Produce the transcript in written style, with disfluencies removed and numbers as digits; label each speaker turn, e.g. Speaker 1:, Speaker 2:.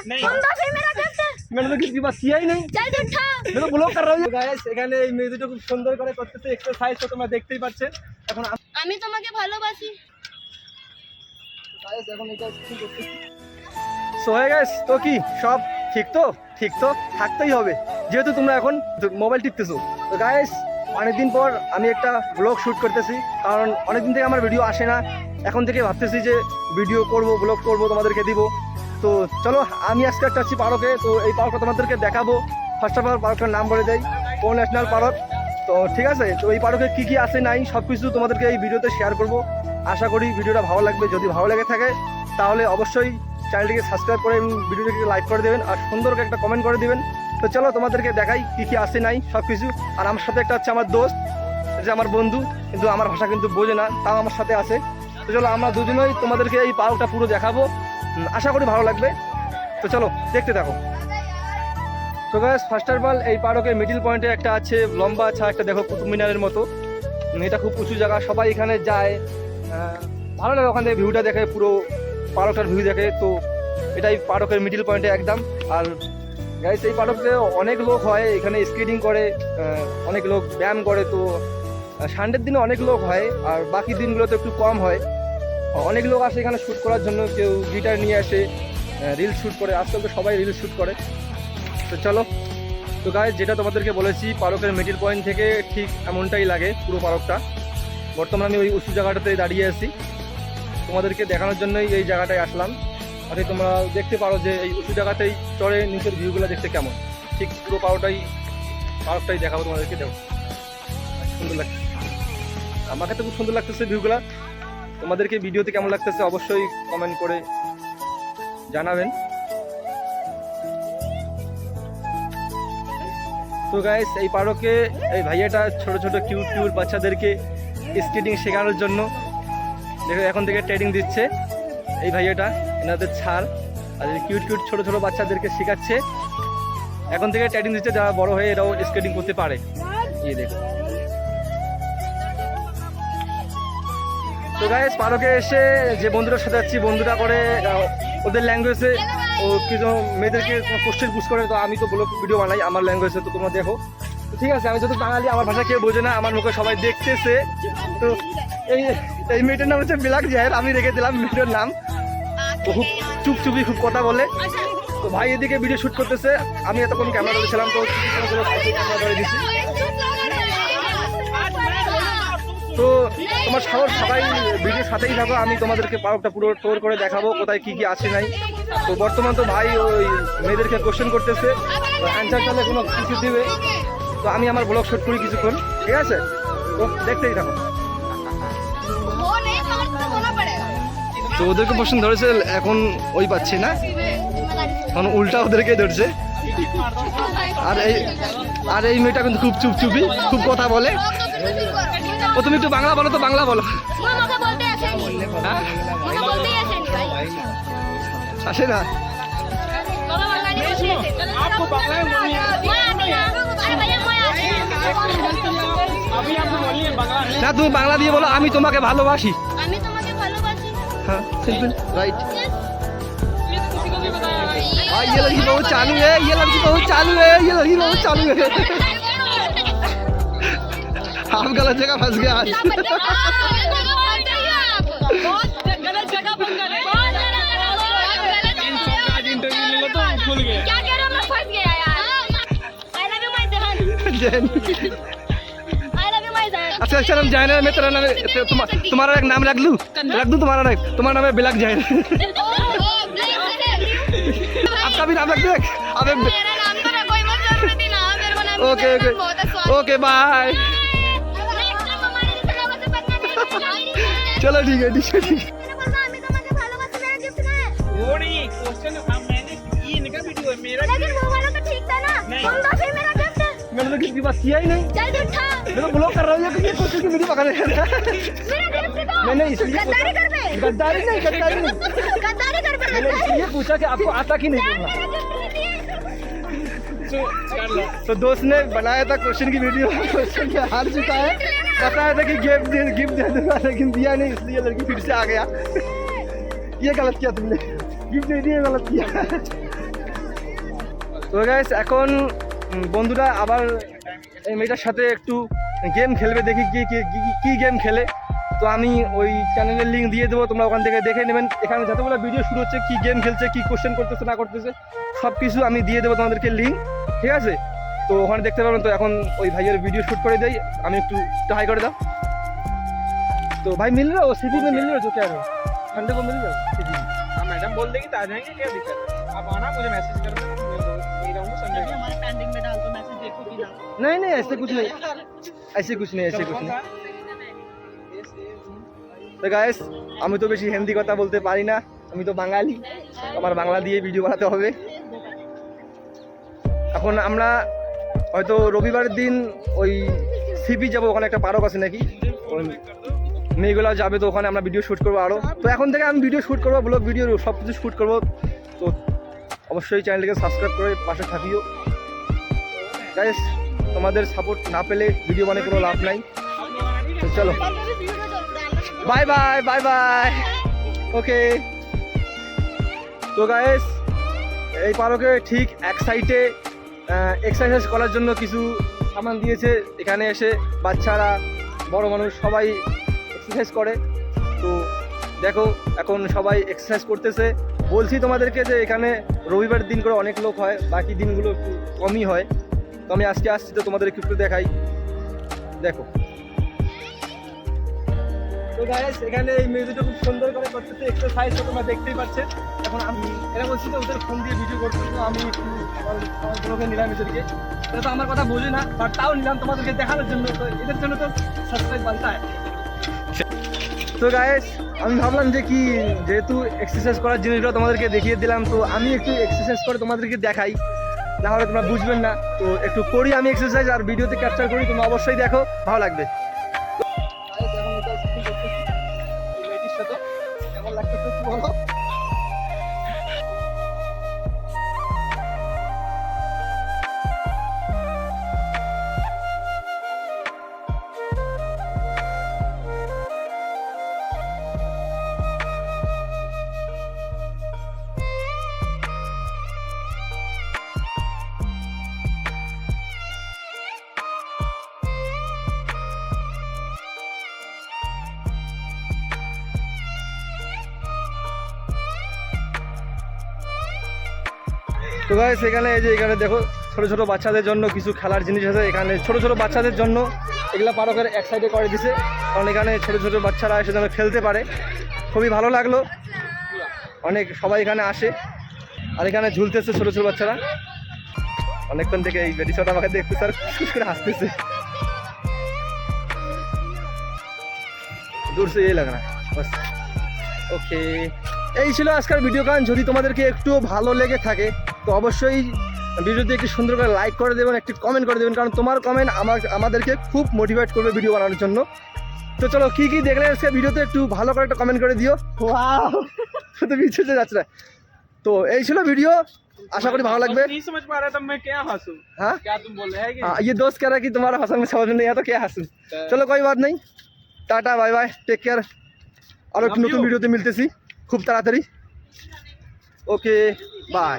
Speaker 1: मैंने तो किसी बात किया ही नहीं, मैं तो ব্লগ कर रहा हूं गाइस। এখানে এই মিউজিকটা খুব সুন্দর করে করতেছে, এক্সারসাইজ তো তোমরা দেখতেই পাচ্ছেন। এখন
Speaker 2: আমি তোমাকে ভালোবাসি
Speaker 1: গাইস, এখন এটা কি করতেছি। সো হে গাইস, তো কি সব ঠিক তো? ঠিক তো থাকতেই হবে, যেহেতু তোমরা এখন মোবাইল টিপতেছো। তো গাইস, অনেকদিন পর আমি একটা ব্লগ শ্যুট করতেছি, কারণ অনেকদিন থেকে আমার ভিডিও আসে না। এখন থেকে ভাবতেছি যে ভিডিও করব, ব্লগ করব, তোমাদেরকে দিব। তো চলো, আমি আজকে একটা আছি পার্কে। তো এই পার্কটা তোমাদেরকে দেখাবো। ফার্স্ট অফ অল পার্কটার নাম বলে দেয়, কোন ন্যাশনাল পার্ক। তো ঠিক আছে, তো এই পার্কে কী কী আছে নাই সব কিছু তোমাদেরকে এই ভিডিওতে শেয়ার করব। আশা করি ভিডিওটা ভালো লাগবে। যদি ভালো লেগে থাকে তাহলে অবশ্যই চ্যানেলটিকে সাবস্ক্রাইব করে ভিডিওটিকে লাইক করে দেবেন, আর সুন্দর একটা কমেন্ট করে দেবেন। তো চলো, তোমাদেরকে দেখাই কী কী আছে নাই সব কিছু। আর আমার সাথে একটা হচ্ছে আমার দোস্ত, যে আমার বন্ধু, কিন্তু আমার ভাষা কিন্তু বোঝে না, তাও আমার সাথে আছে। তো চলো, আমরা দুজনেই তোমাদেরকে এই পার্কটা পুরো দেখাবো। আশা করি ভালো লাগবে। তো চলো দেখতে থাকো। তো গাইস, ফার্স্ট অফ অল এই পার্কের মিডল পয়েন্টে একটা আছে লম্বা আচ্ছা একটা, দেখো কুতুব মিনারের মতো। এটা খুব উঁচু জায়গা, সবাই এখানে যায়, ভালো লাগে ওখান থেকে ভিউটা দেখে, পুরো পার্কটার ভিউ দেখে। তো এটাই পার্কের মিডল পয়েন্টে একদম। আর গাইস, এই পার্কে অনেক লোক হয়, এখানে স্কেটিং করে, অনেক লোক ব্যায়াম করে। তো সানডের দিনে অনেক লোক হয়, আর বাকি দিনগুলোতে একটু কম হয়। অনেক লোক আসে এখানে শ্যুট করার জন্য, কেউ গিটার নিয়ে আসে, রিল শ্যুট করে। আজকাল তো সবাই রিল শ্যুট করে। তো চলো, তো গাইস, যেটা তোমাদেরকে বলেছি, পার্কের মিডল পয়েন্ট থেকে ঠিক এমনটাই লাগে পুরো পার্কটা। বর্তমানে আমি ওই উঁচু জায়গাটাতে দাঁড়িয়ে আছি, তোমাদেরকে দেখানোর জন্যই এই জায়গাটায় আসলাম। আর তোমরা দেখতে পারো যে এই উঁচু জায়গাতেই চড়ে নিচের ভিউগুলো দেখতে কেমন। ঠিক পুরো পার্কটাই দেখাবো তোমাদেরকে। দেখো সুন্দর লাগছে, আমাকে তো খুব সুন্দর লাগতেছে ভিউগুলা। তোমাদেরকে ভিডিওতে কেমন লাগতেছে অবশ্যই কমেন্ট করে জানাবেন। তো গাইস, এই পার্কে এই ভাইয়াটা ছোট ছোট কিউট বাচ্চাদেরকে স্কেটিং শেখানোর জন্য দেখো এখন থেকে ট্রেনিং দিচ্ছে। এই ভাইয়াটা, এনাদের ছাড়, আর কিউট ছোট ছোট বাচ্চাদেরকে শেখাচ্ছে। এখন থেকে ট্রেনিং দিচ্ছে, যারা বড় হয়ে এরাও স্কেটিং করতে পারে। এই দেখো। তো গাইস, পার্কে এসে যে বন্ধুটার সাথে যাচ্ছি, বন্ধুরা করে ওদের ল্যাঙ্গুয়েজে ও কিছু মেয়েদেরকে কোশ্চেন পুশ করে। তো আমি তো ব্লগ ভিডিও বানাই আমার ল্যাঙ্গুয়েজে, তো তোমরা দেখো। তো ঠিক আছে, আমি যত বাঙালি, আমার ভাষা কেউ বোঝে না, আমার মুখে সবাই দেখতেছে। তো এই মেয়েটার নাম হচ্ছে বিলাক জাহের, আমি রেখে দিলাম মেয়েটার নাম। তো খুব চুপচুপি, খুব কথা বলে। তো ভাই এদিকে ভিডিও শ্যুট করতেছে, আমি এতক্ষণ ক্যামেরা ধরেছিলাম। তো ক্যামেরা ধরে দিচ্ছি। তো তোমার সবাই ভিডিওর সাথেই থাকো, আমি তোমাদেরকে পার্কটা পুরো টোর করে দেখাবো, কোথায় কি কি আছে নাই। তো বর্তমান তো ভাই ওই মেয়েদেরকে কোশ্চেন করতেছে, অ্যান্সার চাইলে কোনো কিছু দিবে। তো আমি আমার ব্লগ শ্যুট করি কিছুক্ষণ, ঠিক আছে? তো দেখতেই থাকো। তো ওদেরকে কোশ্চেন ধরেছে, এখন ওই পাচ্ছি না, এখন উল্টা ওদেরকে ধরছে। আর এই মেয়েটা কিন্তু খুব চুপচুপি, খুব কথা বলে। ও তুমি একটু বাংলা বলো, তো বাংলা বলো। আসে না? না, তুমি বাংলা দিয়ে বলো, আমি তোমাকে ভালোবাসি। हाँ सिंपल राइट। ये लड़की बहुत चालू है, ये लड़की बहुत चालू है, ये लड़की बहुत चालू है। आप गलत जगह फंस गए आज। अच्छा चल, हम जाए ना, मैं तेरा नाम, तुम्हारा एक नाम रख लूँ तुम्हारा नाम है बिलाक जैन। आपका भी नाम रख दे। Okay okay bye. चलो ठीक है। मैंने तो किसी बात किया ही नहीं, मैं तो ब्लॉग कर रहा हूँ, ये कोशिश की वीडियो पकड़ रहे हैं। मैंने इसलिए गद्दारी नहीं मैंने इसलिए पूछा कि आपको आता कि नहीं बोलना। तो दोस्त ने बनाया था क्वेश्चन की वीडियो, क्वेश्चन के हार चुका है। बताया था कि गिफ्ट दे दूंगा, लेकिन दिया नहीं, इसलिए लड़की फिर से आ गया। ये गलत किया तुमने, गिफ्ट दे दिया, गलत किया। তো গাইস এখন বন্ধুরা আবার এই মেয়েটার সাথে একটু গেম খেলবে, দেখি কি গেম খেলে। তো আমি ওই চ্যানেলের লিঙ্ক দিয়ে দেবো, তোমরা ওখান থেকে দেখে নেবেন। এখানে যতগুলো ভিডিও শুরু হচ্ছে, কি গেম খেলছে, কি কোশ্চেন করতেছে না করতেছে, সব কিছু আমি দিয়ে দেবো তোমাদেরকে লিঙ্ক, ঠিক আছে? তো ওখানে দেখতে পাবেন। তো এখন ওই ভাইয়ের ভিডিও শ্যুট করে দেই, আমি একটু হাই করে দাও। तो भाई मिल रहा हो सिटी में, मिल रहे हो तो क्या है संडे को मिल रहा हो सिटी में?
Speaker 3: हाँ मैडम बोल देगी तो आ जाएंगे, क्या दिक्कत है? आप आना, मुझे मैसेज कर देना, मैं रहूँगा संडे को।
Speaker 2: हमारे पेंडिंग में डाल दो मैसेज, देखो भी ना।
Speaker 1: नहीं नहीं ऐसे कुछ नहीं, ऐसे कुछ नहीं, ऐसे कुछ नहीं। তো গাইস আমি তো বেশি হিন্দি কথা বলতে পারি না, আমি তো বাঙালি, আমার বাংলা দিয়ে ভিডিও বানাতে হবে। এখন আমরা হয়তো রবিবারের দিন ওই সিপি যাবো, ওখানে একটা পার্ক আছে নাকি, ওই মেয়েগুলো যাবে, তো ওখানে আমরা ভিডিও শ্যুট করবো আরও। তো এখন থেকে আমি ভিডিও শ্যুট করবো, ব্লগ ভিডিও সব কিছু শ্যুট করবো। তো অবশ্যই চ্যানেলটিকে সাবস্ক্রাইব করে পাশে থাকিও গাইস, তোমাদের সাপোর্ট না পেলে ভিডিও বানিয়ে কোনো লাভ নাই। তো চলো বাই বাই বাই বাই, ওকে। তো গাইস এই পার্কে ঠিক এক সাইডে এক্সারসাইজ করার জন্য কিছু সামান দিয়েছে, এখানে এসে বাচ্চারা বড় মানুষ সবাই এক্সারসাইজ করে। তো দেখো এখন সবাই এক্সারসাইজ করতেছে। বলছি তোমাদেরকে যে এখানে রবিবার দিন করে অনেক লোক হয়, বাকি দিনগুলো একটু কমই হয়। তো আমি আজকে আসছি, তো তোমাদের একটু দেখাই, দেখো। তো গাইস এখানে এই মেয়েদের খুব সুন্দর করে করতেছে এক্সারসাইজ, তো তোমরা দেখতেই পাচ্ছেন। এখন আমি এরা বলছি তো ওদের ফোন দিয়ে ভিডিও করতে, তো আমি একটু আমার ব্লগে নিলাম এদেরকে। এটা তো আমার কথা বোঝে না, বাট তাও নিলাম তোমাদেরকে দেখানোর জন্য। তো এদের জন্য তো সাবস্ক্রাইব বানতে হয়। তো গাইস আমি ভাবলাম যে কি, যেহেতু এক্সারসাইজ করার জিনিসগুলো তোমাদেরকে দেখিয়ে দিলাম, তো আমি একটু এক্সারসাইজ করে তোমাদেরকে দেখাই, না হলে তোমরা বুঝবেন না। তো একটু করি আমি এক্সারসাইজ, আর ভিডিওতে ক্যাপচার করি, তোমরা অবশ্যই দেখো, ভালো লাগবে। কেমন লাগতেছে একটু বলো। তো গাইস এখানে এই যে এখানে দেখো ছোট ছোট বাচ্চাদের জন্য কিছু খেলার জিনিস আছে। এখানে ছোট ছোট বাচ্চাদের জন্য এগুলা পার্কের এক সাইডে করে দিছে, কারণ এখানে ছোট ছোট বাচ্চারা এসে যেন খেলতে পারে। খুবই ভালো লাগলো, অনেক সবাই এখানে আসে, আর এখানে ঝুলতেছে ছোট ছোট বাচ্চারা। অনেকক্ষণ থেকে এই বেটিছটা আমাকে দেখতেছে আর খুশ করে হাসতেছে, দূর সে এই লাগে না বাস। ওকে, এই ছিল আজকের ভিডিও গান। যদি তোমাদেরকে একটু ভালো লেগে থাকে তো অবশ্যই ভিডিওতে একটু সুন্দর করে লাইক করে দেবেন, একটু কমেন্ট করে দেবেন, কারণ তোমার কমেন্ট আমাদেরকে খুব মোটিভেট করবে ভিডিও বানানোর জন্য। তো চলো কি কি দেখলে আজকে ভিডিওতে একটু ভালো করে একটা কমেন্ট করে দিও। ওয়াও তো পিছনে যাচ্ছে না। তো এই ছিল ভিডিও, आशा करी भालो लगबे।
Speaker 3: नहीं समझ पा रहा था मैं क्या हंसूं।
Speaker 1: हाँ
Speaker 3: क्या तुम बोल रहे हैं कि
Speaker 1: हाँ, ये दोस्त कह रहा है कि तुम्हारा हंसने में समझ में नहीं आया तो क्या हंसूं। चलो कोई बात नहीं, tata bye bye, take care. और एक नतून भिडियोते मिलतेছি খুব তাড়াতাড়ি। Okay bye.